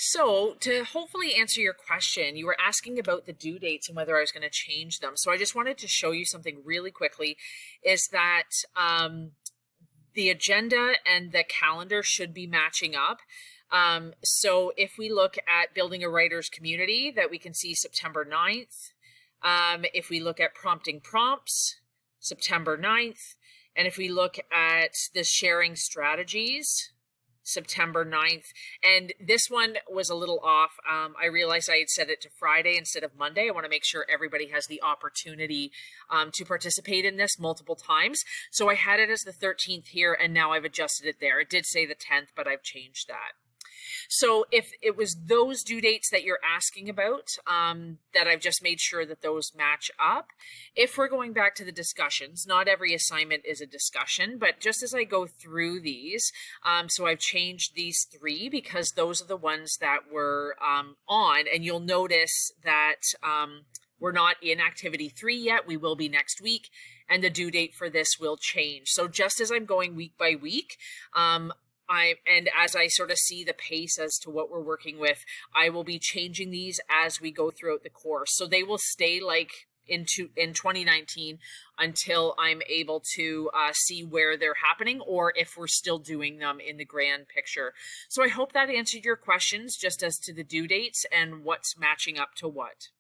So, to hopefully answer your question, you were asking about the due dates and whether I was going to change them. So, I just wanted to show you something really quickly is that the agenda and the calendar should be matching up. So, if we look at building a writer's community, that we can see September 9th. If we look at prompting prompts, September 9th. And if we look at the sharing strategies, September 9th. And this one was a little off. I realized I had set it to Friday instead of Monday. I want to make sure everybody has the opportunity to participate in this multiple times. So I had it as the 13th here, and now I've adjusted it there. It did say the 10th, but I've changed that. So if it was those due dates that you're asking about, that I've just made sure that those match up. If we're going back to the discussions, not every assignment is a discussion, but just as I go through these, so I've changed these three because those are the ones that were on, and you'll notice that we're not in activity 3 yet. We will be next week, and the due date for this will change. So just as I'm going week by week, and as I sort of see the pace as to what we're working with, I will be changing these as we go throughout the course. So they will stay like in 2019 until I'm able to see where they're happening or if we're still doing them in the grand picture. So I hope that answered your questions just as to the due dates and what's matching up to what.